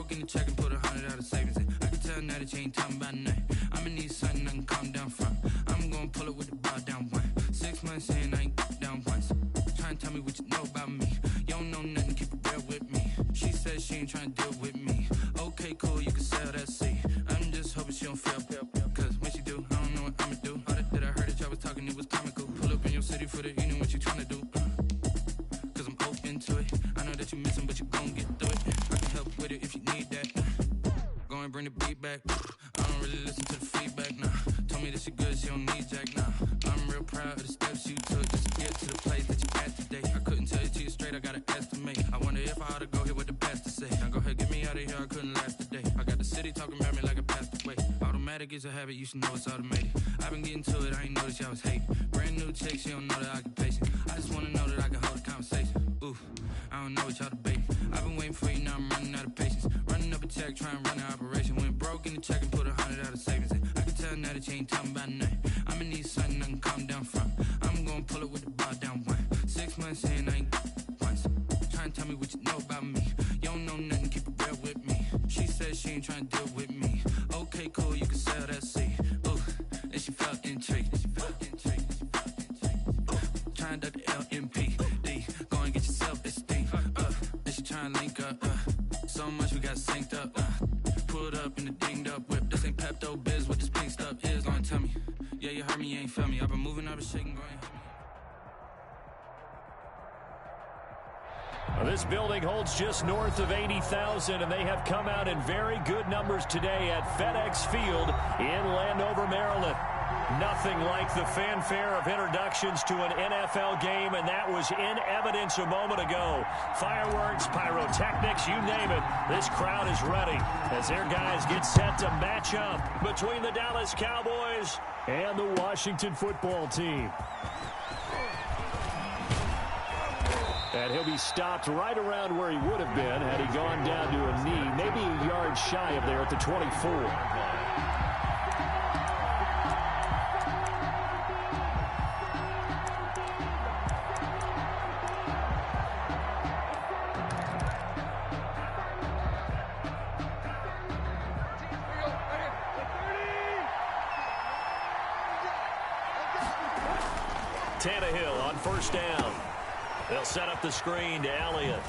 broke in the check and put 100 out of savings in. I can tell now that you ain't talking about nothing. I'ma need something I can calm down from. I'm gonna pull it with the bar down one. 6 months in, I ain't down once. Trying to tell me what you know about me. You don't know nothing, keep it real with me. She said she ain't trying to deal with me. Okay, cool, you can sell that seat. I'm just hoping she don't fail. Cause when she do, I don't know what I'ma do. All that I heard that y'all was talking, it was comical. Pull up in your city for the evening, what you trying to do? Cause I'm open to it. I know that you missing, but you gon' get through it. I can help with it if you need that. Go and bring the beat back. I don't really listen to the feedback, nah. Told me that she good, she don't need Jack, nah. I'm real proud of the steps you took just to get to the place that you at today. I couldn't tell it to you straight, I gotta estimate. I wonder if I ought to go here with the best to say. Now go ahead, get me out of here, I couldn't last today. I got the city talking about me like I passed away. Automatic is a habit, you should know it's automated. I've been getting to it, I ain't noticed y'all was hating. Brand new chick, she don't know the occupation. I just wanna know that I can hold a conversation. Oof, I don't know what y'all debating. I've been waiting for you, now I'm running out of patience. Running up a check, trying to run an operation. Went broke in the check and put 100 out of savings in. I can tell now that you ain't talking about nothing. I'ma need something I can calm down from. I'm gonna pull it with the bar down one. 6 months in, I ain't once. Trying to tell me what you know about me. You don't know nothing, keep it real with me. She said she ain't trying to deal with me. Okay, cool, you can sell that seat. Ooh, and she felt intrigued. Trying to duck the LMPD. Go and get your self-esteem. And she trying to link up. So much we got synced up. Pulled up in the dinged up whip. This ain't Pepto Biz, what this pink stuff is. Go and tell me. Yeah, you heard me, you ain't felt me. I've been moving, I've been shaking, go and hit me. This building holds just north of 80,000, and they have come out in very good numbers today at FedEx Field in Landover, Maryland. Nothing like the fanfare of introductions to an NFL game, and that was in evidence a moment ago. Fireworks, pyrotechnics, you name it. This crowd is ready as their guys get set to match up between the Dallas Cowboys and the Washington football team. And he'll be stopped right around where he would have been had he gone down to a knee, maybe a yard shy of there at the 24. Tannehill on first down. They'll set up the screen to Elliott.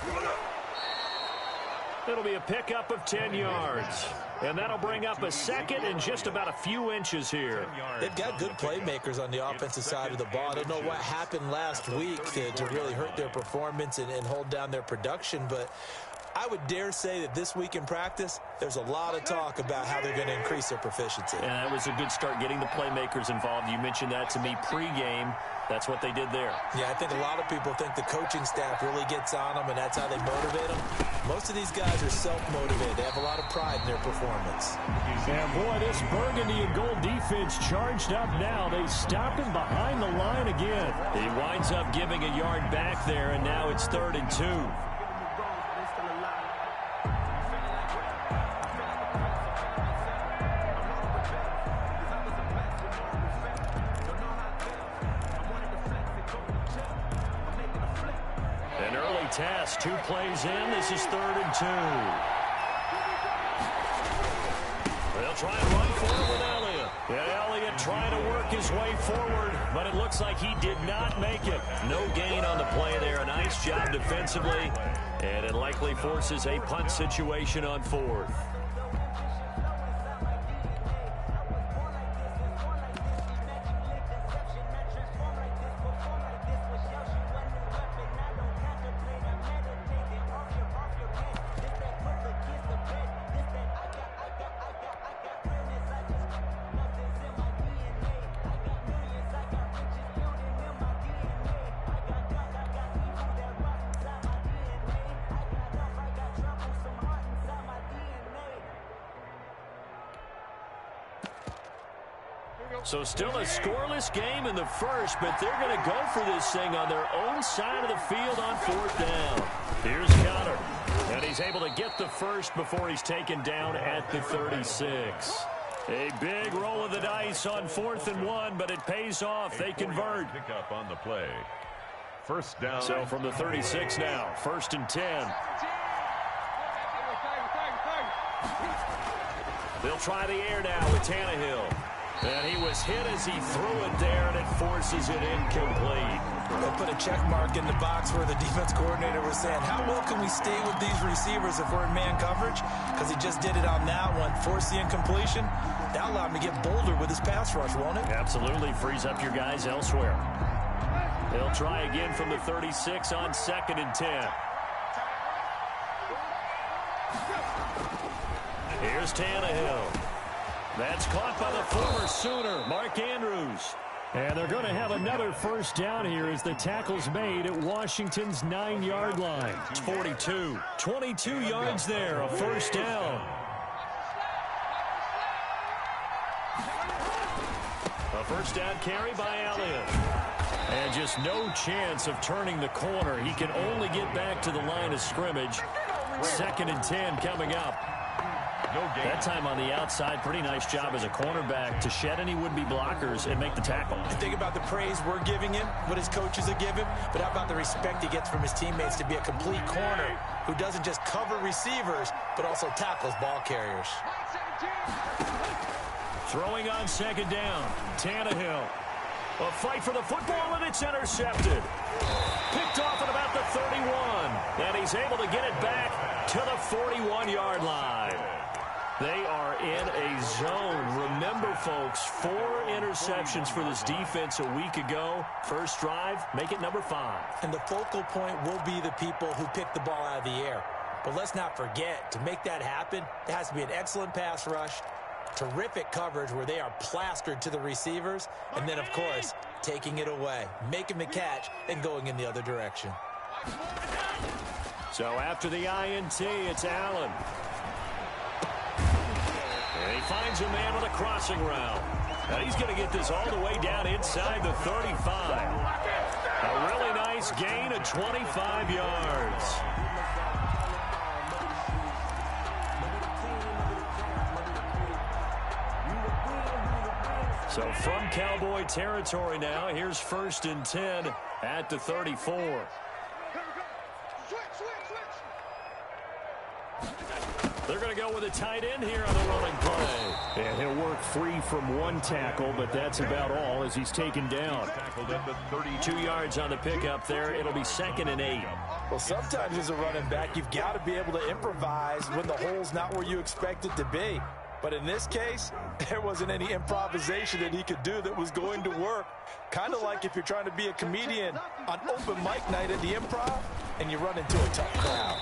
It'll be a pickup of 10 yards. And that'll bring up a second and just about a few inches here. They've got good playmakers on the offensive side of the ball. I don't know what happened last week to really hurt their performance and hold down their production, but I would dare say that this week in practice, there's a lot of talk about how they're going to increase their proficiency. And that was a good start getting the playmakers involved. You mentioned that to me pregame. That's what they did there. Yeah, I think a lot of people think the coaching staff really gets on them, and that's how they motivate them. Most of these guys are self-motivated. They have a lot of pride in their performance. And, boy, this burgundy and gold defense charged up now. They stop him behind the line again. He winds up giving a yard back there, and now it's 3rd and 2. Test, 2 plays in. This is 3rd and 2. They'll try and run forward with Elliott. And Elliott trying to work his way forward, but it looks like he did not make it. No gain on the play there. A nice job defensively, and it likely forces a punt situation on 4th. So still a scoreless game in the first, but they're going to go for this thing on their own side of the field on 4th down. Here's Connor, and he's able to get the first before he's taken down at the 36. A big roll of the dice on 4th and 1, but it pays off. They convert. Pick up on the play. First down. So from the 36 now, 1st and 10. They'll try the air now with Tannehill. And he was hit as he threw it there, and it forces it incomplete. They put a check mark in the box where the defense coordinator was saying, how well can we stay with these receivers if we're in man coverage? Because he just did it on that one, forced the incompletion. That allowed him to get bolder with his pass rush, won't it? Absolutely, frees up your guys elsewhere. They'll try again from the 36 on 2nd and 10. Here's Tannehill. That's caught by the former Sooner, Mark Andrews. And they're going to have another first down here as the tackle's made at Washington's 9-yard line. It's 42. 22 yards there, a first down. A first down carry by Elliott. And just no chance of turning the corner. He can only get back to the line of scrimmage. 2nd and 10 coming up. That time on the outside, pretty nice job as a cornerback to shed any would-be blockers and make the tackle. And think about the praise we're giving him, what his coaches are giving, but how about the respect he gets from his teammates to be a complete corner who doesn't just cover receivers, but also tackles ball carriers. Throwing on 2nd down, Tannehill. A fight for the football, and it's intercepted. Picked off at about the 31, and he's able to get it back to the 41-yard line. They are in a zone. Remember, folks, 4 interceptions for this defense a week ago. First drive, make it number 5. And the focal point will be the people who pick the ball out of the air. But let's not forget, to make that happen, there has to be an excellent pass rush, terrific coverage where they are plastered to the receivers, and then, of course, taking it away, making the catch, and going in the other direction. So after the INT, it's Allen. And he finds a man with a crossing route. Now he's going to get this all the way down inside the 35. A really nice gain of 25 yards. So from Cowboy territory now, here's 1st and 10 at the 34. They're going to go with a tight end here on the running play. And he'll work free from one tackle, but that's about all as he's taken down. 2 yards on the pickup there. It'll be 2nd and 8. Well, sometimes as a running back, you've got to be able to improvise when the hole's not where you expect it to be. But in this case, there wasn't any improvisation that he could do that was going to work. Kind of like if you're trying to be a comedian on open mic night at the Improv and you run into a tough crowd.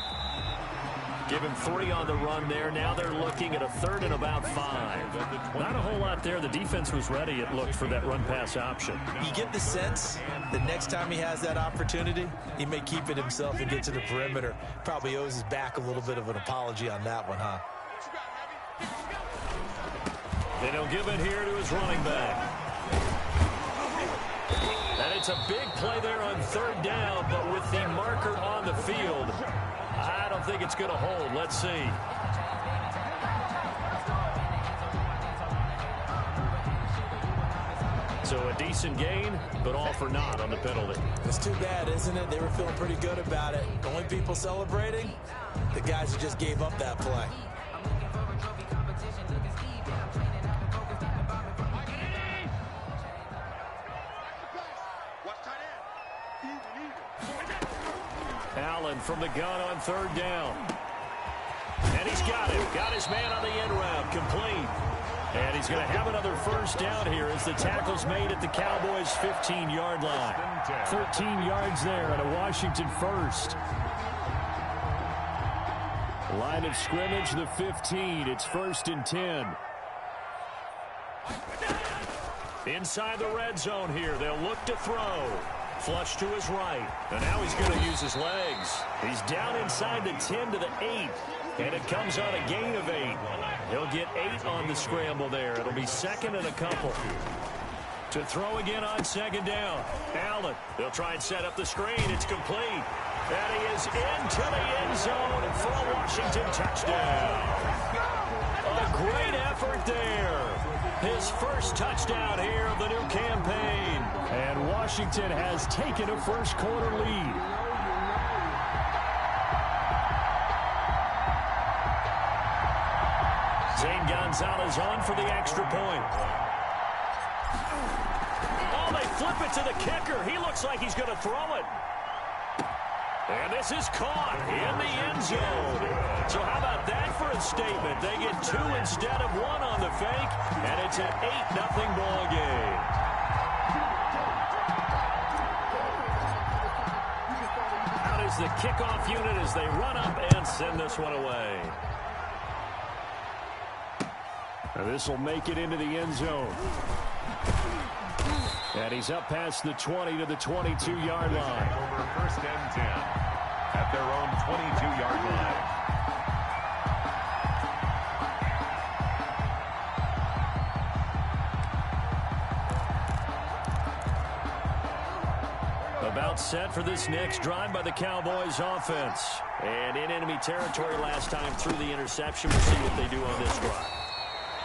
Give him 3 on the run there. Now they're looking at a 3rd and about 5. Not a whole lot there. The defense was ready, it looked, for that run-pass option. You get the sense that next time he has that opportunity, he may keep it himself and get to the perimeter. Probably owes his back a little bit of an apology on that one, huh? And he'll give it here to his running back. And it's a big play there on 3rd down, but with the marker on the field, I don't think it's going to hold. Let's see. So a decent gain, but all for naught on the penalty. It's too bad, isn't it? They were feeling pretty good about it. The only people celebrating, the guys who just gave up that play. Allen from the gun on 3rd down. And he's got it. Got his man on the end route. Complete. And he's going to have another first down here as the tackle's made at the Cowboys' 15-yard line. 13 yards there at a Washington first. Line of scrimmage, the 15. It's 1st and 10. Inside the red zone here. They'll look to throw. Flush to his right. And now he's going to use his legs. He's down inside the 10 to the 8. And it comes on a gain of 8. He'll get 8 on the scramble there. It'll be 2nd and a couple. To throw again on 2nd down. Allen. They'll try and set up the screen. It's complete. And he is into the end zone for a Washington touchdown. A great effort there. His first touchdown here of the new campaign. And Washington has taken a first-quarter lead. Zane Gonzalez on for the extra point. Oh, they flip it to the kicker. He looks like he's going to throw it. And this is caught in the end zone. So how about that for a statement? They get 2 instead of 1 on the fake, and it's an 8-0 ball game. Out is the kickoff unit as they run up and send this one away. And this will make it into the end zone. And he's up past the 20 to the 22-yard line. Over 1st and 10 at their own 22-yard line. About set for this next drive by the Cowboys offense. And in enemy territory last time through the interception. We'll see what they do on this drive.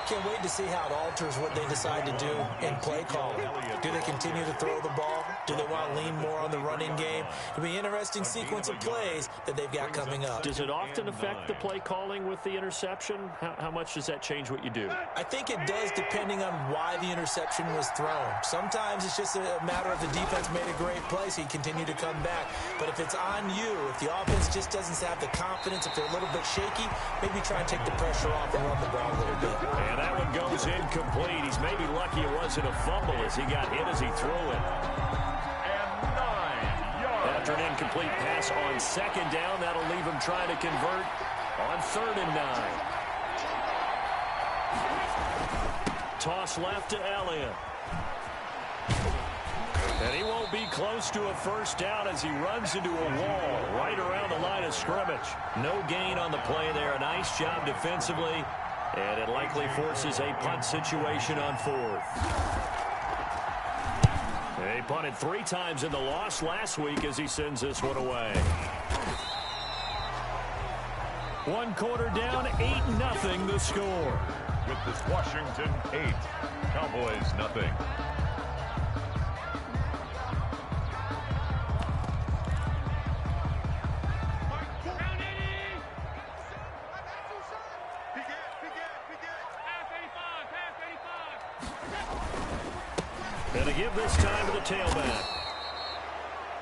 Can't wait to see how it alters what they decide to do in play calling. Do they continue to throw the ball? Do they want to lean more on the running game? It'll be an interesting sequence of plays that they've got coming up. Does it often affect the play calling with the interception? How much does that change what you do? I think it does, depending on why the interception was thrown. Sometimes it's just a matter of the defense made a great play, so you continue to come back. But if it's on you, if the offense just doesn't have the confidence, if they're a little bit shaky, maybe try and take the pressure off and run the ball a little bit. And that one goes incomplete. He's maybe lucky it wasn't a fumble as he got hit as he threw it. And 9 yards. After an incomplete pass on 2nd down, that'll leave him trying to convert on 3rd and 9. Toss left to Elliott. And he won't be close to a 1st down as he runs into a wall right around the line of scrimmage. No gain on the play there. A nice job defensively. And it likely forces a punt situation on 4th. They punted 3 times in the loss last week as he sends this one away. 1 quarter down, 8-0 the score. With this Washington 8, Cowboys nothing. And to give this time to the tailback.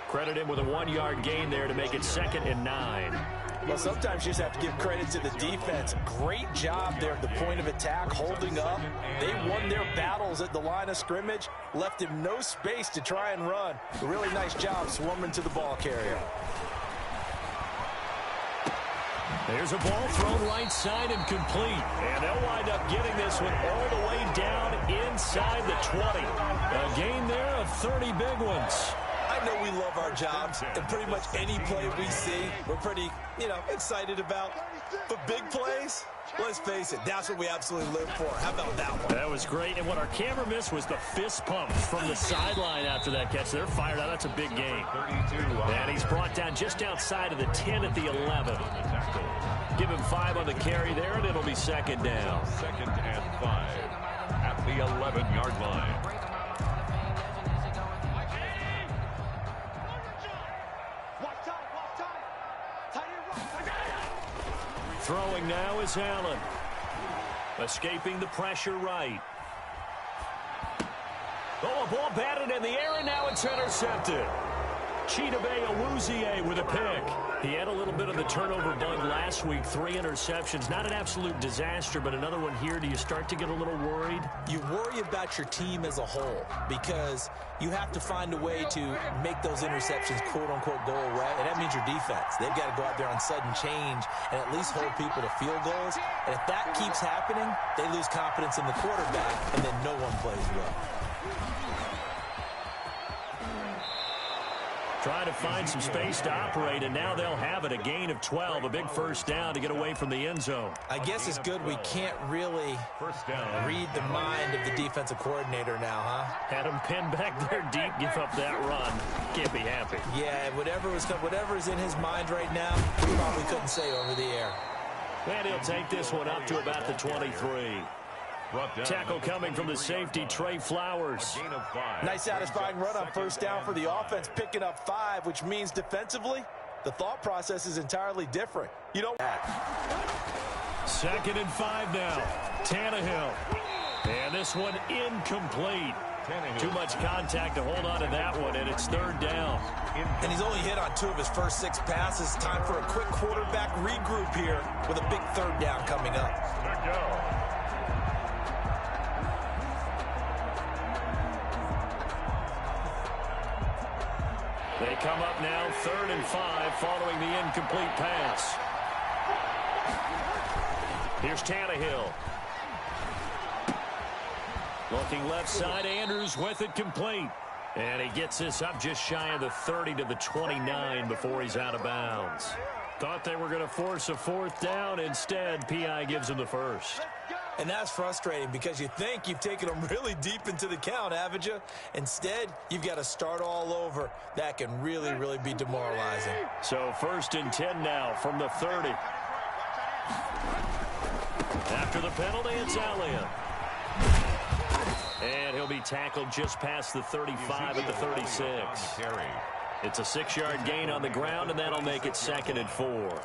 Credit him with a 1-yard gain there to make it 2nd and 9. Well, sometimes you just have to give credit to the defense. Great job there at the point of attack, holding up. They won their battles at the line of scrimmage, left him no space to try and run. A really nice job swarming to the ball carrier. There's a ball thrown right side and complete. And they'll wind up getting this one all the way down inside the 20. A gain there of 30 big ones. I know we love our jobs, and pretty much any play we see, we're pretty, excited about. But big plays, let's face it, that's what we absolutely live for. How about that one? That was great. And what our camera missed was the fist pumps from the sideline after that catch. They're fired out. That's a big gain. And he's brought down just outside of the 10 at the 11. Give him 5 on the carry there, and it'll be 2nd down. 2nd and 5 at the 11-yard line. Throwing now is Allen. Escaping the pressure right. Oh, a ball batted in the air, and now it's intercepted. Chidobe Awuzie with a pick. He had a little bit of the turnover bug last week. 3 interceptions. Not an absolute disaster, but another one here. Do you start to get a little worried? You worry about your team as a whole because you have to find a way to make those interceptions, quote-unquote, go away. And that means your defense. They've got to go out there on sudden change and at least hold people to field goals. And if that keeps happening, they lose confidence in the quarterback, and then no one plays well. Trying to find some space to operate, and now they'll have it. A gain of 12, a big 1st down to get away from the end zone. I guess it's good we can't really read the mind of the defensive coordinator now, huh? Had him pinned back there deep, give up that run. Can't be happy. Yeah, whatever is in his mind right now, we probably couldn't say over the air. And he'll take this one up to about the 23. Tackle coming from the safety, Trey Flowers. Nice satisfying run on 1st down for the offense, picking up 5, which means defensively, the thought process is entirely different. You don't. 2nd and 5 now. Tannehill. And this one incomplete. Too much contact to hold on to that one, and it's 3rd down. And he's only hit on 2 of his first 6 passes. Time for a quick quarterback regroup here with a big 3rd down coming up. Good go. They come up now 3rd and 5 following the incomplete pass. Here's Tannehill. Looking left side, Andrews with it complete. And he gets this up just shy of the 30 to the 29 before he's out of bounds. Thought they were going to force a 4th down. Instead, P.I. gives him the first. And that's frustrating because you think you've taken them really deep into the count, haven't you? Instead, you've got to start all over. That can really, really be demoralizing. So 1st and 10 now from the 30. After the penalty, it's Elliott. And he'll be tackled just past the 35 at the 36. It's a 6-yard gain on the ground, and that'll make it 2nd and 4.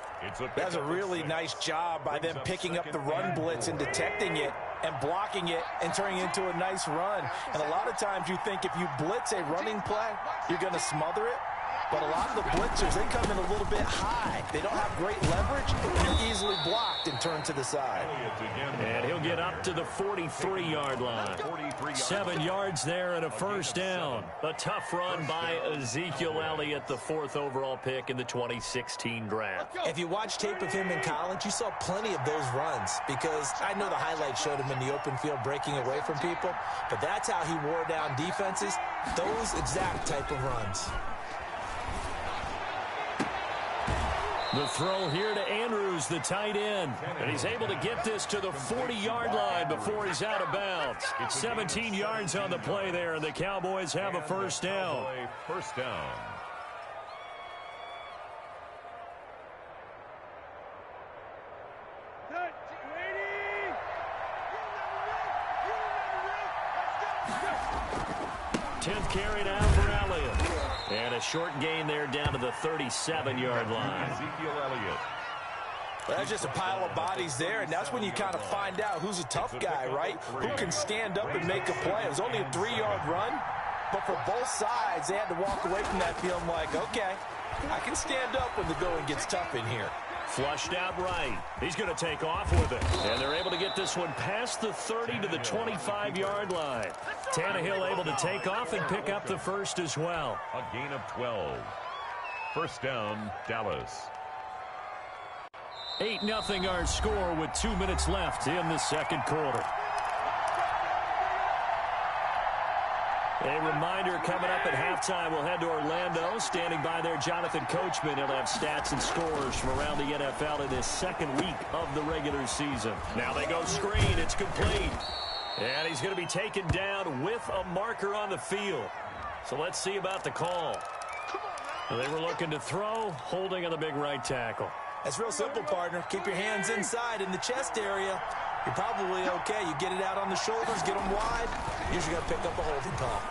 That's a really nice job by them picking up the run blitz and detecting it and blocking it and turning it into a nice run. And a lot of times you think if you blitz a running play, you're going to smother it. But a lot of the blitzers, they come in a little bit high. They don't have great leverage, and they're easily blocked and turned to the side. And he'll get up to the 43-yard line. 7 yards there and a 1st down. A tough run by Ezekiel Elliott, the 4th overall pick in the 2016 draft. If you watch tape of him in college, you saw plenty of those runs because I know the highlights showed him in the open field breaking away from people, but that's how he wore down defenses, those exact type of runs. The throw here to Andrews, the tight end. And he's able to get this to the 40-yard line before he's out of bounds. 17 yards on the play there, and the Cowboys have a 1st down. First down. Tenth carry now for Elliott. And a short gain there down to the 37-yard line. Ezekiel Elliott. Well, that's just a pile of bodies there, and that's when you kind of find out who's a tough guy, right? Who can stand up and make a play. It was only a 3-yard run, but for both sides, they had to walk away from that feeling like, okay, I can stand up when the going gets tough in here. Flushed out right. He's going to take off with it. And they're able to get this one past the 30 to the 25-yard line. Tannehill able to take off and pick up the 1st as well. A gain of 12. First down, Dallas. 8-0 our score with 2 minutes left in the 2nd quarter. A reminder coming up at halftime, we'll head to Orlando. Standing by there, Jonathan Coachman. He'll have stats and scores from around the NFL in his 2nd week of the regular season. Now they go screen. It's complete. And he's going to be taken down with a marker on the field. So let's see about the call. They were looking to throw, holding on the big right tackle. That's real simple, partner. Keep your hands inside in the chest area. You're probably okay. You get it out on the shoulders, get them wide. Usually got to pick up a holding call.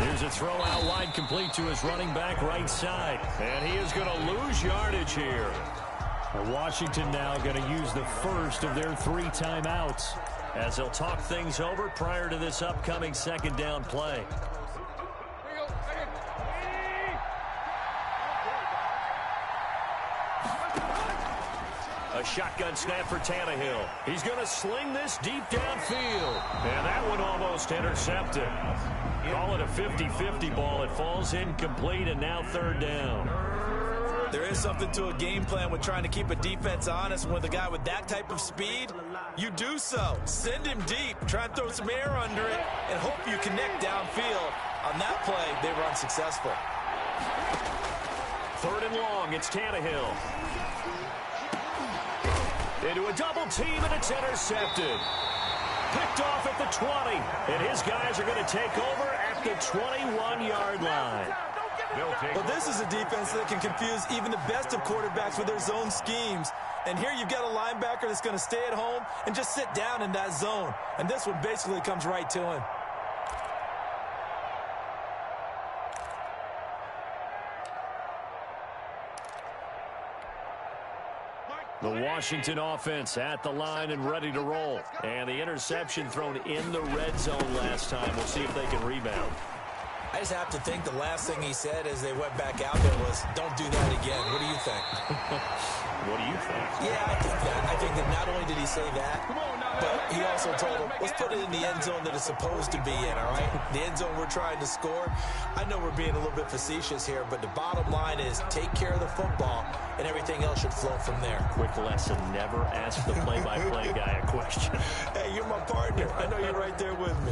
Here's a throw out wide, complete to his running back right side. And he is going to lose yardage here. Washington now going to use the first of their 3 timeouts as they'll talk things over prior to this upcoming 2nd down play. A shotgun snap for Tannehill. He's going to sling this deep downfield. And that one almost intercepted. Call it a 50-50 ball. It falls incomplete, and now 3rd down. There is something to a game plan with trying to keep a defense honest. With a guy with that type of speed, you do so. Send him deep. Try and throw some air under it and hope you connect downfield. On that play, they were unsuccessful. 3rd and long. It's Tannehill. Into a double team, and it's intercepted. Picked off at the 20. And his guys are going to take over at the 21-yard line. Well, this is a defense that can confuse even the best of quarterbacks with their zone schemes. And here you've got a linebacker that's going to stay at home and just sit down in that zone. And this one basically comes right to him. The Washington offense at the line and ready to roll. And the interception thrown in the red zone last time. We'll see if they can rebound. I just have to think the last thing he said as they went back out there was, don't do that again. What do you think? What do you think? Yeah, I think that. I think that not only did he say that, but he also told them, let's put it in the end zone that it's supposed to be in, all right? The end zone we're trying to score. I know we're being a little bit facetious here, but the bottom line is take care of the football, and everything else should flow from there. Quick lesson, never ask the play-by-play guy a question. Hey, you're my partner. I know you're right there with me.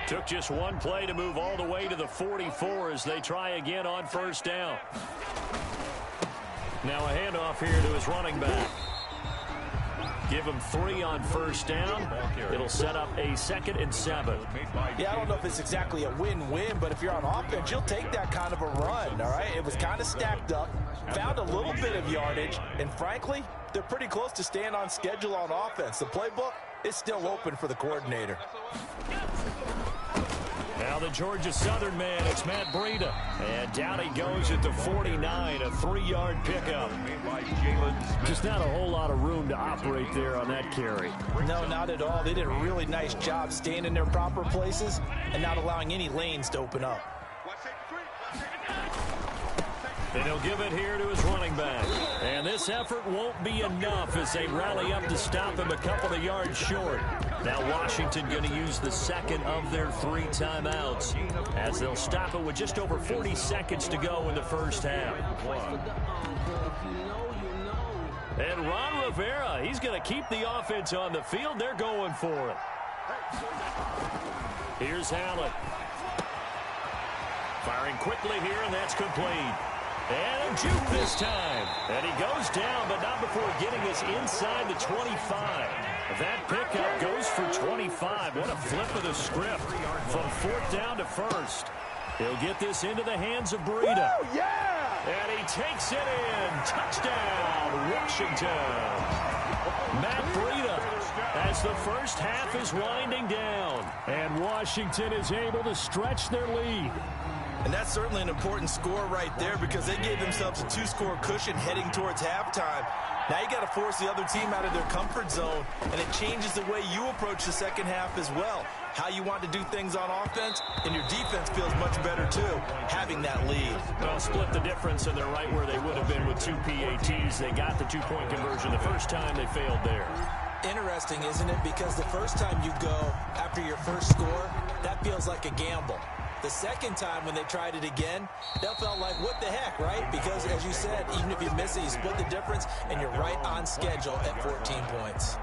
Took just one play to move all the way to the 44 as they try again on first down. Now a handoff here to his running back. Give him 3 on first down. It'll set up a 2nd and 7. Yeah, I don't know if it's exactly a win-win, but if you're on offense, you'll take that kind of a run, all right? It was kind of stacked up, found a little bit of yardage, and frankly, they're pretty close to staying on schedule on offense. The playbook is still open for the coordinator. Now the Georgia Southern man, it's Matt Breida. And down he goes at the 49, a 3-yard pickup. Just not a whole lot of room to operate there on that carry. No, not at all. They did a really nice job staying in their proper places and not allowing any lanes to open up. And he'll give it here to his running back. And this effort won't be enough as they rally up to stop him a couple of yards short. Now Washington going to use the 2nd of their 3 timeouts as they'll stop it with just over 40 seconds to go in the first half. And Ron Rivera, he's going to keep the offense on the field. They're going for it. Here's Hallett. Firing quickly here, and that's complete. And a juke this time. And he goes down, but not before getting us inside the 25. That pickup goes for 25. What a flip of the script from 4th down to 1st. He'll get this into the hands of Breida. Oh, yeah! And he takes it in. Touchdown, Washington. Matt Breida as the first half is winding down. And Washington is able to stretch their lead. And that's certainly an important score right there because they gave themselves a 2-score cushion heading towards halftime. Now you got to force the other team out of their comfort zone, and it changes the way you approach the second half as well. How you want to do things on offense, and your defense feels much better too, having that lead. Well, split the difference, and they're right where they would have been with 2 PATs. They got the 2-point conversion the first time. They failed there. Interesting, isn't it? Because the first time you go after your first score, that feels like a gamble. The second time when they tried it again, that felt like, what the heck, right? Because, as you said, even if you miss it, you split the difference, and you're right on schedule at 14 points.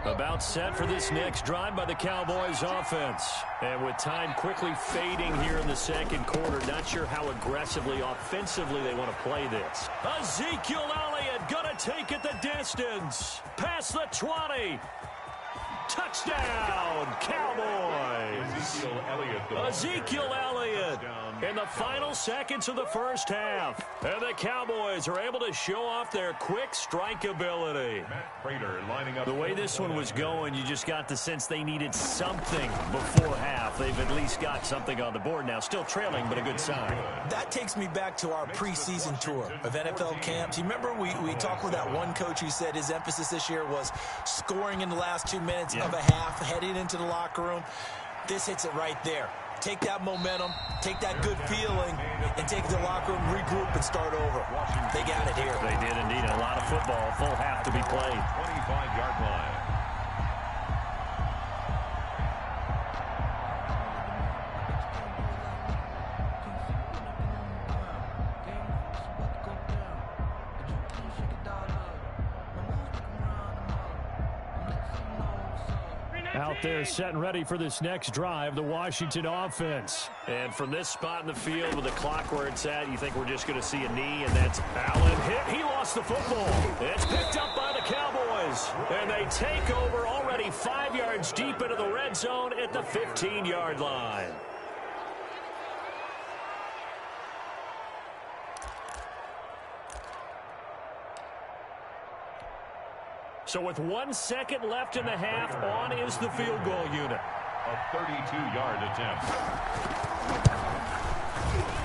About set for this next drive by the Cowboys offense. And with time quickly fading here in the second quarter, not sure how aggressively, offensively they want to play this. Ezekiel Elliott going to take it the distance. Past the 20. Touchdown, Cowboys. Ezekiel Elliott in the final seconds of the first half. And the Cowboys are able to show off their quick strike ability. The way this one was going, you just got the sense they needed something before half. They've at least got something on the board now. Still trailing, but a good sign. That takes me back to our preseason tour of NFL camps. You remember we talked with that one coach who said his emphasis this year was scoring in the last 2 minutes of a half, heading into the locker room. This hits it right there. Take that momentum, take that good feeling, and take it to the locker room, regroup, and start over. They got it here. They did indeed. A lot of football, full half to be played. 25-yard line. Out there set and ready for this next drive, the Washington offense. And from this spot in the field with the clock where it's at, you think we're just going to see a knee, and that's Allen hit. He lost the football. It's picked up by the Cowboys. And they take over already 5 yards deep into the red zone at the 15-yard line. So with 1 second left in the half, on is the field goal unit. A 32-yard attempt.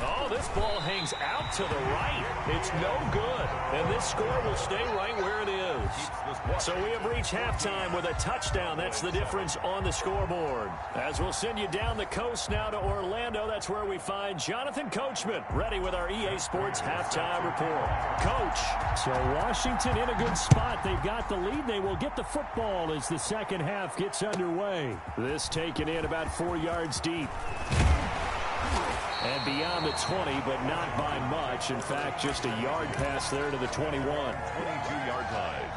Oh, this ball hangs out to the right. It's no good. And this score will stay right where it is. So we have reached halftime with a touchdown. That's the difference on the scoreboard. As we'll send you down the coast now to Orlando, that's where we find Jonathan Coachman ready with our EA Sports halftime report. Coach. So Washington in a good spot. They've got the lead. They will get the football as the second half gets underway. This taken in about 4 yards deep. And beyond the 20, but not by much. In fact, just a yard pass there to the 21. 22-yard line.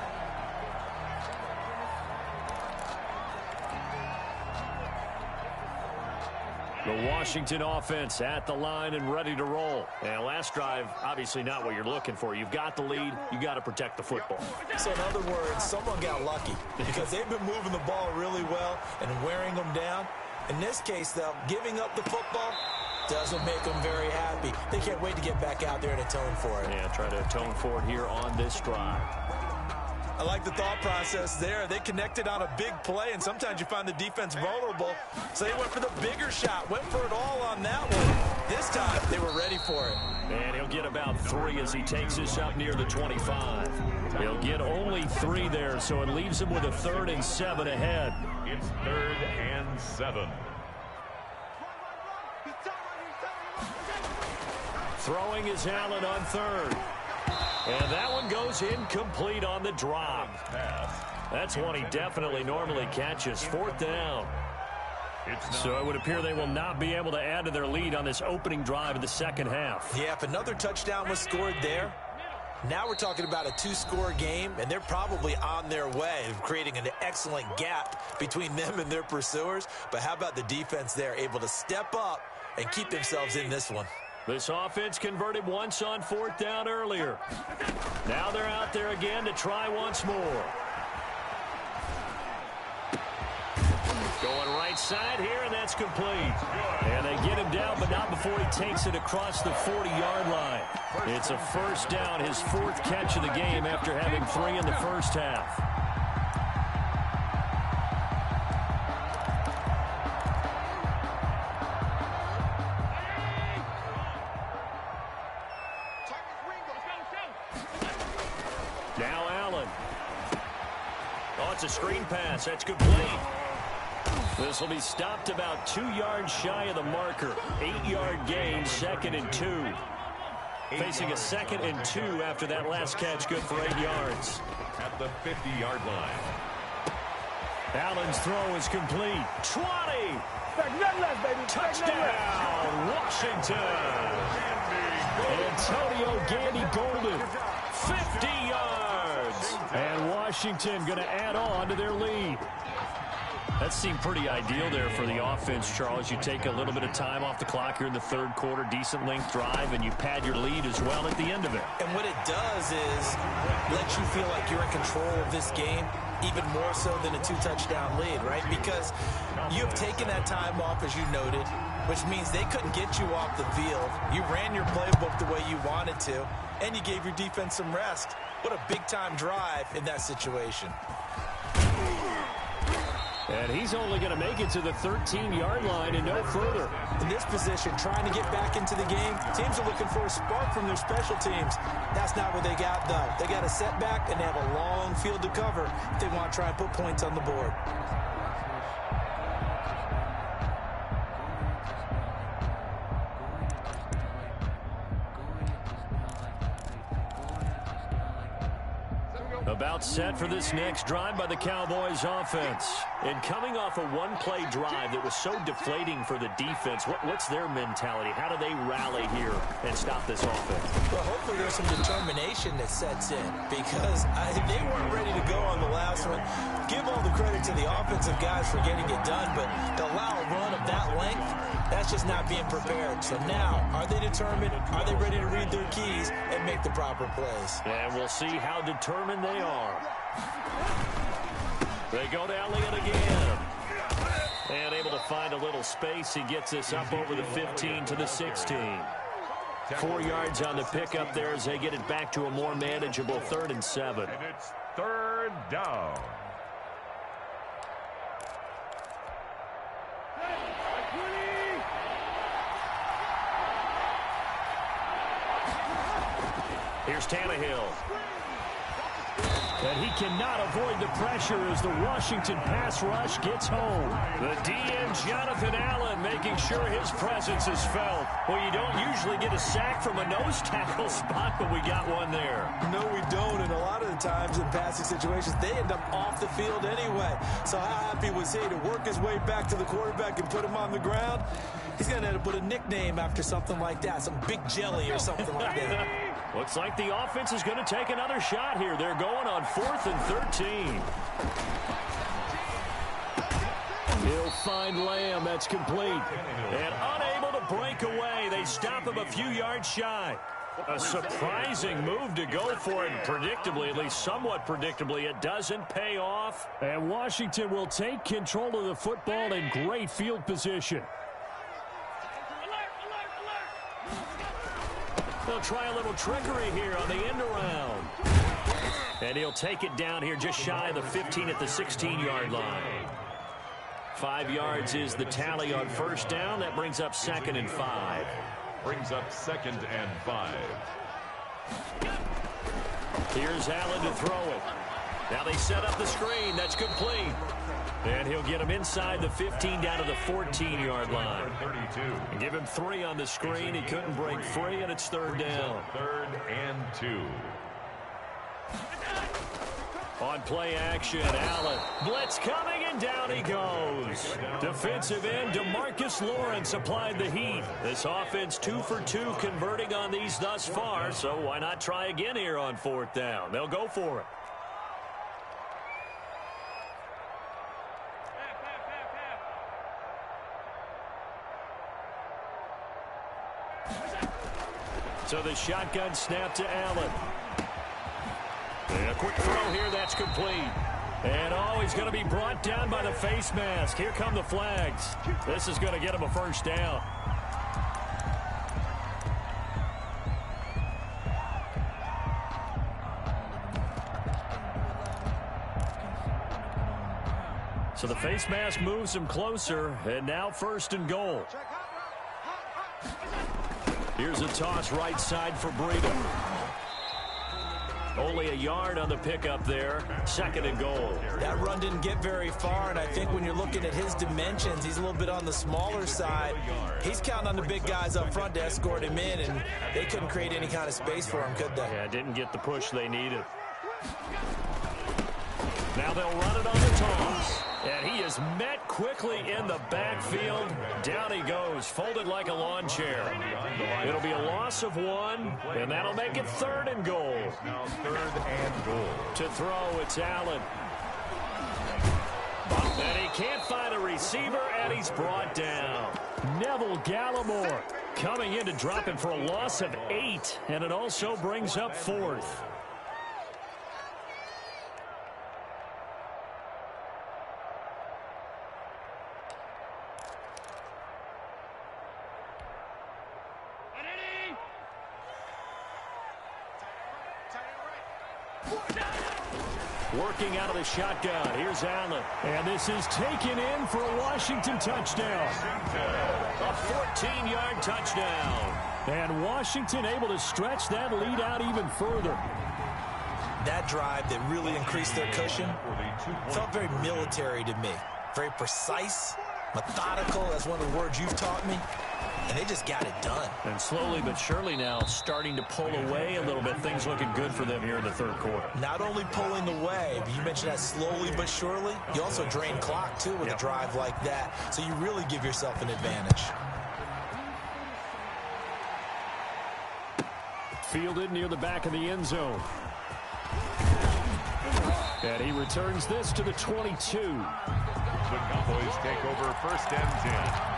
The Washington offense at the line and ready to roll. And last drive, obviously not what you're looking for. You've got the lead. You got to protect the football. So in other words, someone got lucky because they've been moving the ball really well and wearing them down. In this case, though, giving up the football doesn't make them very happy. They can't wait to get back out there and atone for it. Yeah, try to atone for it here on this drive. I like the thought process there. They connected on a big play, and sometimes you find the defense vulnerable. So they went for the bigger shot, went for it all on that one. This time, they were ready for it. And he'll get about 3 as he takes this up near the 25. He'll get only 3 there, so it leaves him with a 3rd and 7 ahead. It's 3rd and 7. Throwing is Allen on 3rd. And that one goes incomplete on the drop. That's one he definitely normally catches. 4th down. So it would appear they will not be able to add to their lead on this opening drive of the second half. Yeah, if another touchdown was scored there, now we're talking about a 2-score game, and they're probably on their way of creating an excellent gap between them and their pursuers. But how about the defense there, able to step up and keep themselves in this one? This offense converted once on 4th down earlier. Now they're out there again to try once more. Going right side here, and that's complete. And they get him down, but not before he takes it across the 40-yard line. It's a 1st down, his 4th catch of the game after having 3 in the first half. Now Allen. Oh, it's a screen pass. That's complete. This will be stopped about 2 yards shy of the marker. 8-yard gain, 2nd and 2. Facing a 2nd and 2 after that last catch, good for 8 yards. At the 50-yard line. Allen's throw is complete. 20. Touchdown, Washington. Antonio Gandy Golden. 50 yards. And Washington going to add on to their lead. That seemed pretty ideal there for the offense, Charles. You take a little bit of time off the clock here in the 3rd quarter, decent length drive, and you pad your lead as well at the end of it. And what it does is let you feel like you're in control of this game, even more so than a 2-touchdown lead, right? Because you have taken that time off, as you noted, which means they couldn't get you off the field. You ran your playbook the way you wanted to, and you gave your defense some rest. What a big-time drive in that situation. And he's only going to make it to the 13-yard line and no further. In this position, trying to get back into the game, teams are looking for a spark from their special teams. That's not what they got, though. They got a setback, and they have a long field to cover if they want to try and put points on the board. About set for this next drive by the Cowboys offense. And coming off a one-play drive that was so deflating for the defense, what's their mentality? How do they rally here and stop this offense? Well, hopefully there's some determination that sets in because they weren't ready to go on the last one. Give all the credit to the offensive guys for getting it done, but to allow a run of that length, that's just not being prepared. So now, are they determined? Are they ready to read their keys and make the proper plays? And we'll see how determined they are. They go to Elliott again. And able to find a little space. He gets this up over the 15 to the 16. 4 yards on the pickup there as they get it back to a more manageable 3rd and 7. And it's 3rd down. Here's Tannehill. And he cannot avoid the pressure as the Washington pass rush gets home. The DN, Jonathan Allen, making sure his presence is felt. Well, you don't usually get a sack from a nose tackle spot, but we got one there. No, we don't, and a lot of the times in passing situations, they end up off the field anyway. So how happy was he to work his way back to the quarterback and put him on the ground? He's going to end up with a nickname after something like that, some Big Jelly or something like that. Looks like the offense is going to take another shot here. They're going on 4th and 13. He'll find Lamb. That's complete. And unable to break away. They stop him a few yards shy. A surprising move to go for it. Predictably, at least somewhat predictably, it doesn't pay off. And Washington will take control of the football in great field position. They'll try a little trickery here on the end around. And he'll take it down here just shy of the 15 at the 16-yard line. 5 yards is the tally on 1st down. That brings up 2nd and 5. Brings up 2nd and 5. Here's Allen to throw it. Now they set up the screen. That's complete. And he'll get him inside the 15 down to the 14-yard line. 32. And give him 3 on the screen. He couldn't break free, and it's 3rd down. 3rd and 2. On play action, Allen. Blitz coming, and down he goes. Defensive end DeMarcus Lawrence applied the heat. This offense 2 for 2 converting on these thus far, so why not try again here on 4th down? They'll go for it. So the shotgun snap to Allen. And a quick throw here, that's complete. And he's going to be brought down by the face mask. Here come the flags. This is going to get him a 1st down. So the face mask moves him closer, and now 1st and goal. Here's a toss right side for Breida. Only a yard on the pickup there. 2nd and goal. That run didn't get very far, and I think when you're looking at his dimensions, he's a little bit on the smaller side. He's counting on the big guys up front to escort him in, and they couldn't create any kind of space for him, could they? Yeah, didn't get the push they needed. Now they'll run it on the toss. And he is met quickly in the backfield. Down he goes, folded like a lawn chair. It'll be a loss of 1, and that'll make it 3rd and goal. Now 3rd and goal. To throw, it's Allen. And he can't find a receiver, and he's brought down. Neville Gallimore coming in to drop him for a loss of 8, and it also brings up 4th. Working out of the shotgun. Here's Allen. And this is taken in for a Washington touchdown. A 14-yard touchdown. And Washington able to stretch that lead out even further. That drive that really increased their cushion felt very military to me. Very precise, methodical. That's one of the words you've taught me. And they just got it done. And slowly but surely now starting to pull away a little bit. Things looking good for them here in the 3rd quarter. Not only pulling away, but you mentioned that slowly but surely. You also drain clock, too, with a drive like that. So you really give yourself an advantage. Fielded near the back of the end zone. And he returns this to the 22. The Cowboys take over 1st and 10.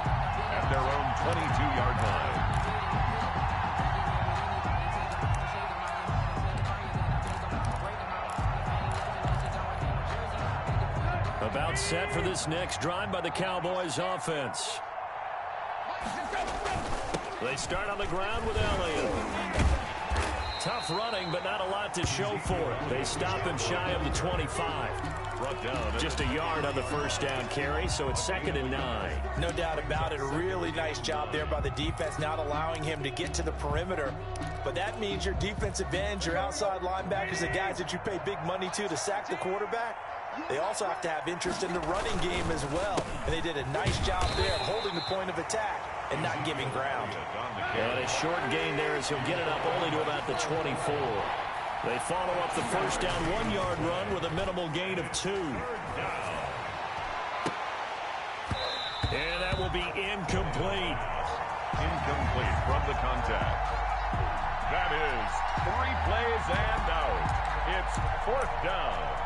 At their own 22-yard line. About set for this next drive by the Cowboys offense. They start on the ground with Elliott. Tough running, but not a lot to show for it. They stop him shy of the 25. Brought down. Just a yard on the first down carry, so it's 2nd and 9. No doubt about it. A really nice job there by the defense, not allowing him to get to the perimeter. But that means your defensive ends, your outside linebackers, the guys that you pay big money to sack the quarterback, they also have to have interest in the running game as well. And they did a nice job there of holding the point of attack and not giving ground. And a short gain there as he'll get it up only to about the 24. They follow up the first down 1-yard run with a minimal gain of 2. And that will be incomplete. Incomplete from the contact. That is 3 plays and out. It's 4th down.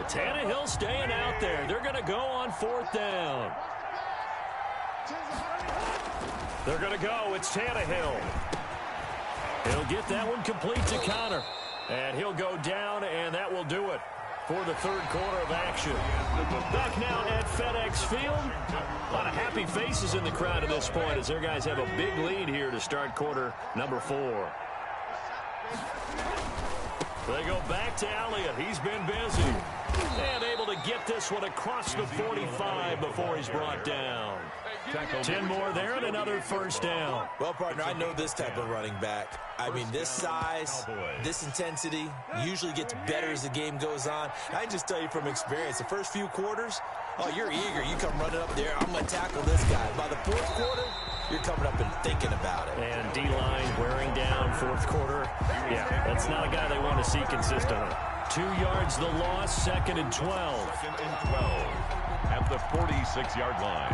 Tannehill staying out there. They're going to go on 4th down. They're going to go. It's Tannehill. He'll get that one complete to Connor. And he'll go down, and that will do it for the 3rd quarter of action. Back now at FedEx Field. A lot of happy faces in the crowd at this point as their guys have a big lead here to start quarter number 4. They go back to Elliott. He's been busy. And able to get this one across the 45 before he's brought down. 10 more there and another first down. Well, partner, I know this type of running back. I mean, this size, this intensity usually gets better as the game goes on. I can just tell you from experience, the first few quarters, oh, you're eager. You come running up there, I'm going to tackle this guy. By the 4th quarter, you're coming up and thinking about it. And D-line wearing down 4th quarter. Yeah, that's not a guy they want to see consistently. 2 yards the loss, 2nd and 12. 2nd and 12 at the 46-yard line.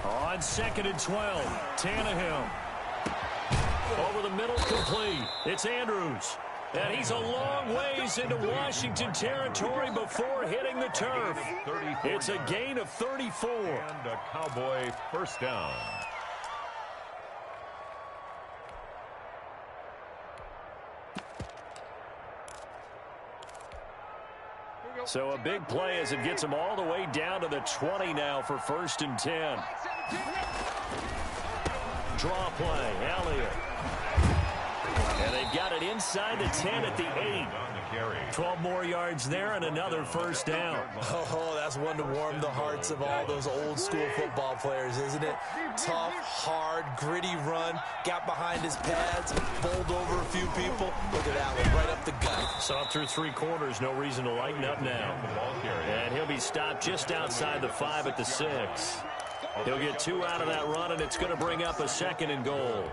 On 2nd and 12, Tannehill. Over the middle, complete. It's Andrews. And he's a long ways into Washington territory before hitting the turf. It's a gain of 34. And a Cowboy first down. So a big play as it gets him all the way down to the 20 now for 1st and 10. Draw play, Elliott. And they've got it inside the 10 at the 8. 12 more yards there and another first down. Oh, that's one to warm the hearts of all those old school football players, isn't it? Tough, hard, gritty run. Got behind his pads, bowled over a few people. Look at that one, right up the gut. So through 3 quarters, no reason to lighten up now. And he'll be stopped just outside the 5 at the 6. He'll get 2 out of that run, and it's going to bring up a 2nd and goal.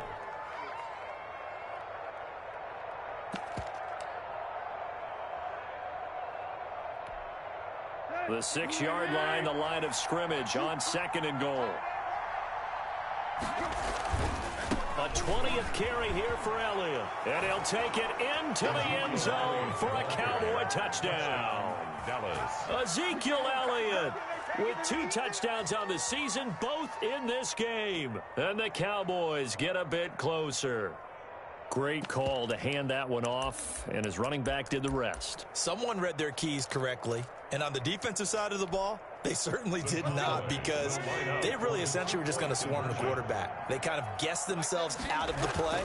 The 6-yard line, the line of scrimmage on 2nd and goal. A 20th carry here for Elliott. And he'll take it into the end zone for a Cowboy touchdown. Ezekiel Elliott with 2 touchdowns on the season, both in this game. And the Cowboys get a bit closer. Great call to hand that one off, and his running back did the rest. Someone read their keys correctly, and on the defensive side of the ball, they certainly did not, because they really essentially were just going to swarm the quarterback. They kind of guessed themselves out of the play,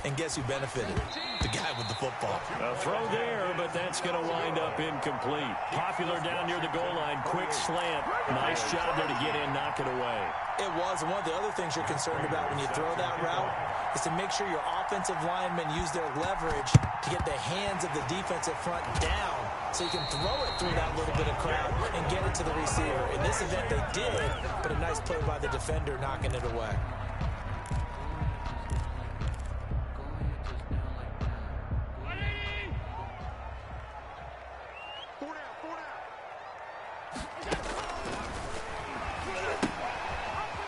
and guess who benefited? The guy with the football. A throw there, but that's going to wind up incomplete. Popular down near the goal line, quick slant. Nice job there to get in, knock it away. It was, and one of the other things you're concerned about when you throw that route is to make sure your offensive linemen use their leverage to get the hands of the defensive front down so you can throw it through that little bit of crowd and get it to the receiver. In this event, they did, but a nice play by the defender knocking it away.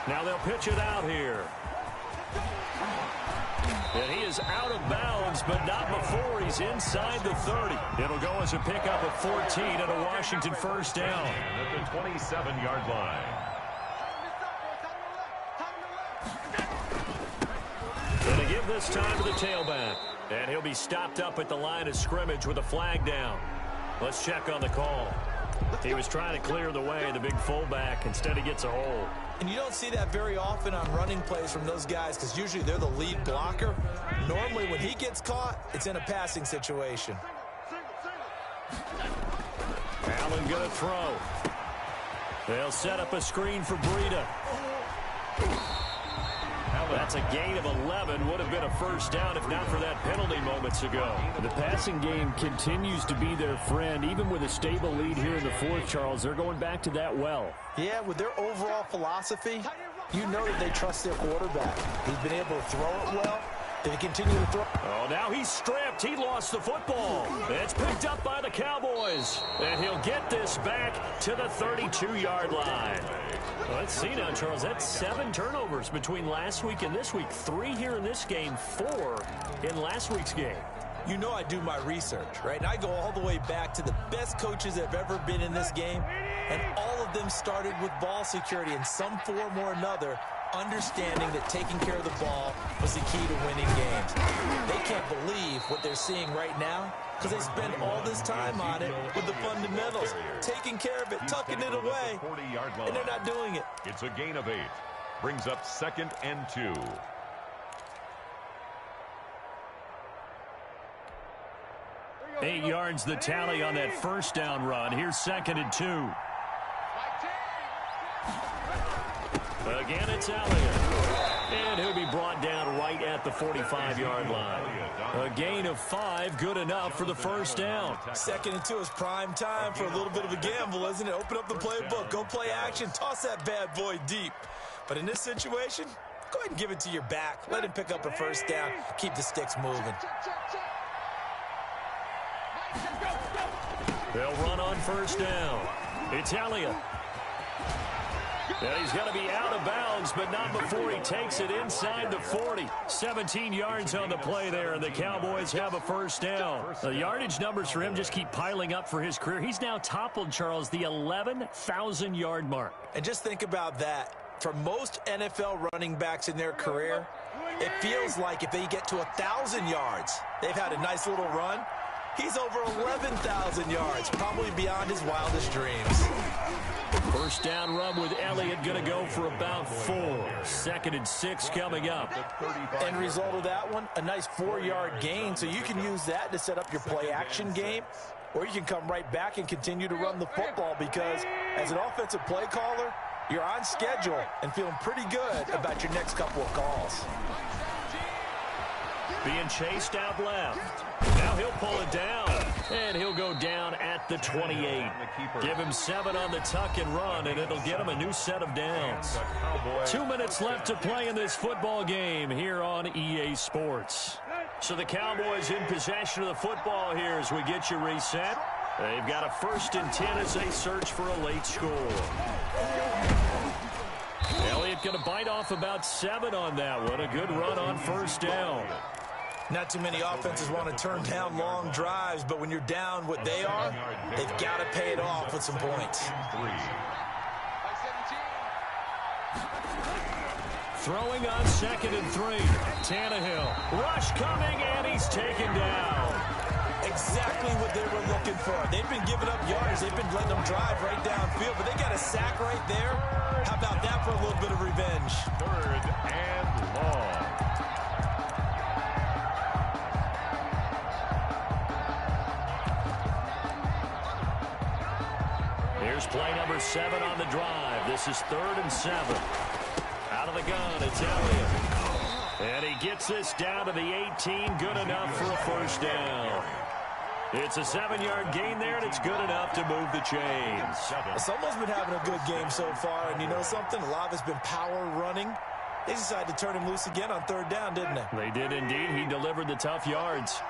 Now they'll pitch it out here. And he is out of bounds, but not before he's inside the 30. It'll go as a pickup of 14 and a Washington first down. At the 27-yard line. this time to the tailback. And he'll be stopped up at the line of scrimmage with a flag down. Let's check on the call. He was trying to clear the way, the big fullback. Instead, he gets a hold. And you don't see that very often on running plays from those guys because usually they're the lead blocker. Normally, when he gets caught, it's in a passing situation. Allen going to throw. They'll set up a screen for Breida. That's a gain of 11. Would have been a first down if not for that penalty moments ago. The passing game continues to be their friend. Even with a stable lead here in the fourth, Charles, they're going back to that well. Yeah, with their overall philosophy, you know that they trust their quarterback. He's been able to throw it well. They continue to throw. Oh, now he's stripped. He lost the football. It's picked up by the Cowboys. And he'll get this back to the 32-yard line. Let's see now, Charles. That's 7 turnovers between last week and this week. 3 here in this game, 4 in last week's game. You know I do my research, right? And I go all the way back to the best coaches that have ever been in this game. And all of them started with ball security in some form or another, understanding that taking care of the ball was the key to winning games. They can't believe what they're seeing right now because they spend all this time on it with the fundamentals, taking care of it, tucking it away, and they're not doing it. It's a gain of 8. Brings up 2nd and 2. Eight yards the tally on that first down run. Here's 2nd and 2. Again, it's Elliott. And he'll be brought down right at the 45-yard line. A gain of 5, good enough for the first down. 2nd and 2 is prime time for a little bit of a gamble, isn't it? Open up the playbook, go play action, toss that bad boy deep. But in this situation, go ahead and give it to your back. Let him pick up a first down, keep the sticks moving. They'll run on first down. It's Elliott. And he's going to be out of bounds, but not before he takes it inside the 40. 17 yards on the play there, and the Cowboys have a first down. The yardage numbers for him just keep piling up for his career. He's now toppled, Charles, the 11,000-yard mark. And just think about that. For most NFL running backs in their career, it feels like if they get to 1,000 yards, they've had a nice little run. He's over 11,000 yards, probably beyond his wildest dreams. First down run with Elliott going to go for about 4. 2nd and 6 coming up. End result of that one, a nice 4-yard gain, so you can use that to set up your play-action game, or you can come right back and continue to run the football because as an offensive play caller, you're on schedule and feeling pretty good about your next couple of calls. Being chased out left. Now he'll pull it down, and he'll go down at the 28. Give him 7 on the tuck and run, and it'll get him a new set of downs. 2 minutes left to play in this football game here on EA Sports. So the Cowboys in possession of the football here as we get you reset. They've got a 1st and 10 as they search for a late score. Elliott going to bite off about 7 on that one. A good run on first down. Not too many offenses want to turn down long drives, but when you're down what they are, they've got to pay it off with some points. Throwing on 2nd and 3. Tannehill. Rush coming, and he's taken down. Exactly what they were looking for. They've been giving up yards. They've been letting them drive right downfield, but they got a sack right there. How about that for a little bit of revenge? 3rd and long. Here's play number 7 on the drive. This is 3rd and 7. Out of the gun, it's Elliott. And he gets this down to the 18. Good enough for a first down. It's a 7-yard gain there, and it's good enough to move the chains. Someone's been having a good game so far, and you know something? A lot of it's been power running. They decided to turn him loose again on 3rd down, didn't they? They did indeed. He delivered the tough yards.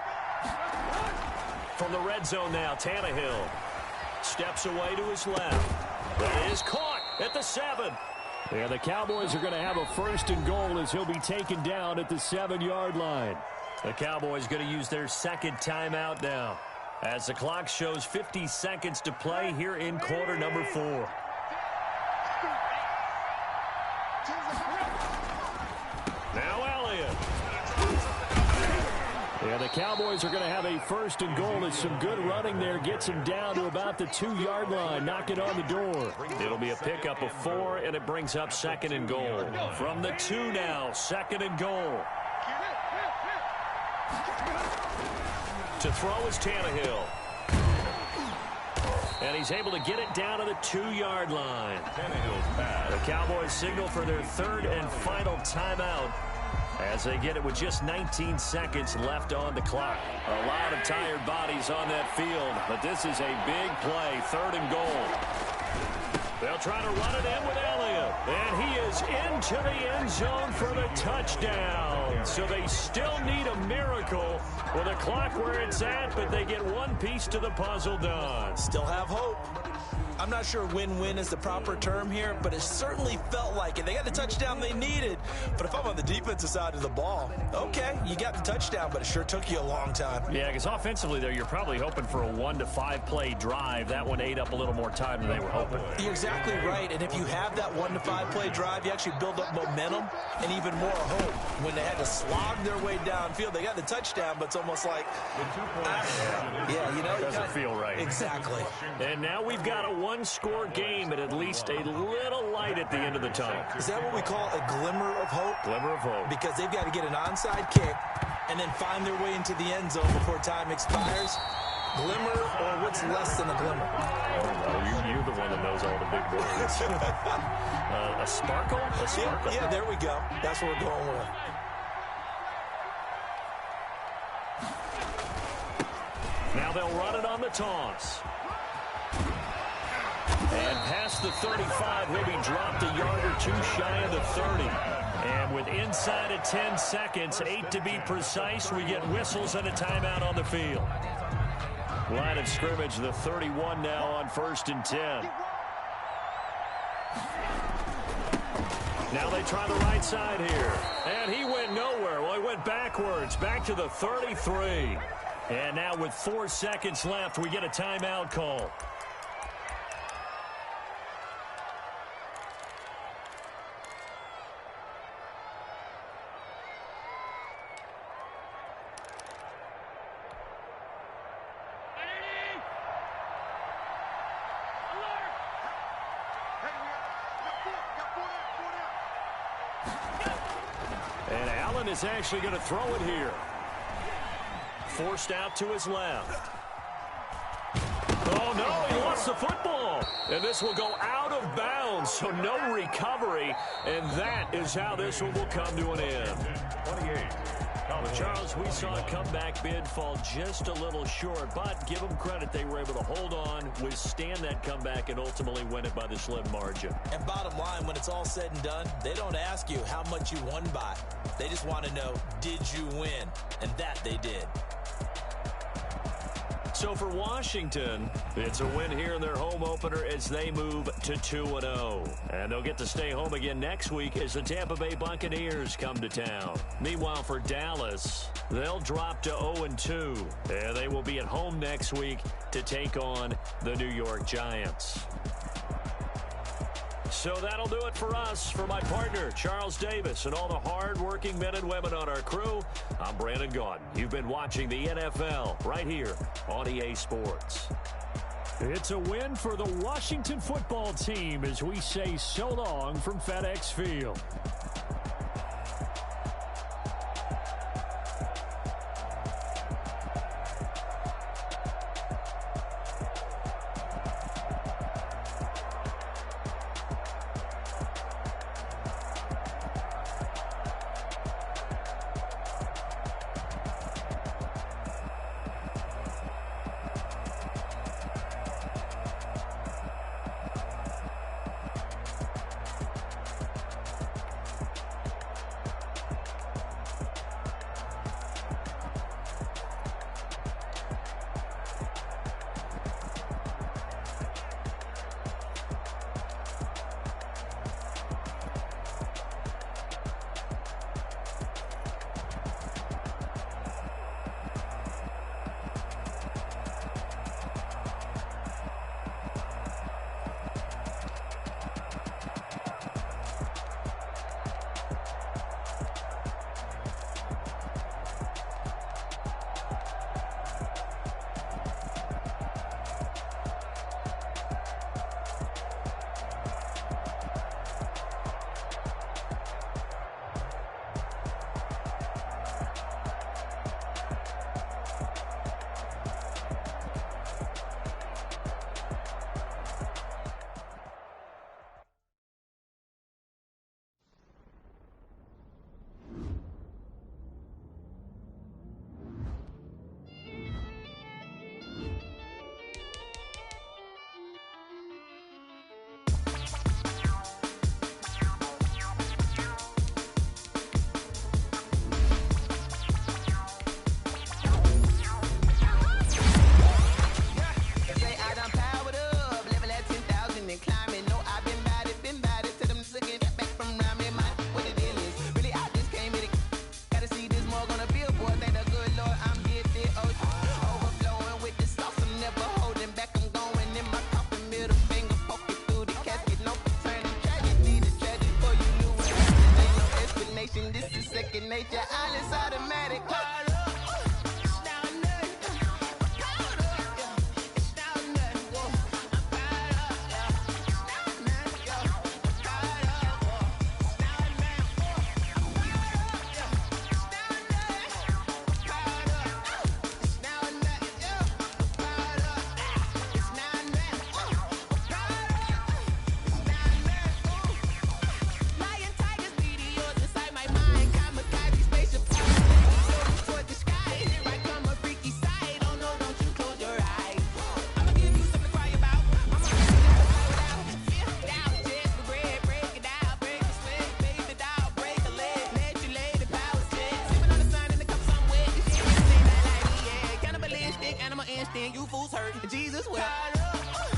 From the red zone now, Tannehill steps away to his left. That is caught at the 7. Yeah, the Cowboys are going to have a 1st and goal as he'll be taken down at the 7-yard line. The Cowboys going to use their 2nd timeout now as the clock shows 50 seconds to play here in quarter number 4. Now Elliott. Yeah, the Cowboys are going to have a first and goal. As some good running there gets him down to about the 2-yard line. Knock it on the door. It'll be a pickup of 4, and it brings up second and goal. From the 2 now, second and goal. To throw is Tannehill. And he's able to get it down to the 2-yard line. The Cowboys signal for their third and final timeout as they get it with just 19 seconds left on the clock. A lot of tired bodies on that field, but this is a big play, third and goal. They'll try to run it in with Elliott, and he is into the end zone for the touchdown. So they still need a miracle with a clock where it's at, but they get one piece to the puzzle done. Still have hope. I'm not sure win-win is the proper term here, but it certainly felt like it. They got the touchdown they needed. But if I'm on the defensive side of the ball, okay, you got the touchdown, but it sure took you a long time. Yeah, because offensively, though, you're probably hoping for a 1 to 5 play drive. That one ate up a little more time than they were hoping. You're exactly right. And if you have that 1 to 5 play drive, you actually build up momentum and even more hope. When they had to slog their way downfield, they got the touchdown, but it's almost like, yeah, you know, it doesn't feel right. Exactly. And now we've got a one-score game and at least a little light at the end of the tunnel. Is that what we call a glimmer of hope? Glimmer of hope. Because they've got to get an onside kick and then find their way into the end zone before time expires. Glimmer, or what's less than a glimmer? You're the one that knows all the big words. A sparkle? A sparkle. Yeah, there we go. That's what we're going with. Now they'll run it on the toss. And past the 35, he'll be dropped a yard or two shy of the 30. And with inside of 10 seconds, 8 to be precise, we get whistles and a timeout on the field. Line of scrimmage, the 31 now on 1st and 10. Now they try the right side here. And he went nowhere. Well, he went backwards, back to the 33. And now with 4 seconds left, we get a timeout call. And Allen is actually going to throw it here. Forced out to his left. Oh, no, he lost the football. And this will go out of bounds, so no recovery. And that is how this one will come to an end. 28. Charles, we saw a comeback bid fall just a little short, but give them credit. They were able to hold on, withstand that comeback, and ultimately win it by the slim margin. And bottom line, when it's all said and done, they don't ask you how much you won by. They just want to know, did you win? And that they did. So for Washington, it's a win here in their home opener as they move to 2-0. And they'll get to stay home again next week as the Tampa Bay Buccaneers come to town. Meanwhile, for Dallas, they'll drop to 0-2. And they will be at home next week to take on the New York Giants. So that'll do it for us. For my partner, Charles Davis, and all the hard-working men and women on our crew, I'm Brandon Gaudin. You've been watching the NFL right here on EA Sports. It's a win for the Washington football team as we say so long from FedEx Field. hurt, Jesus wept.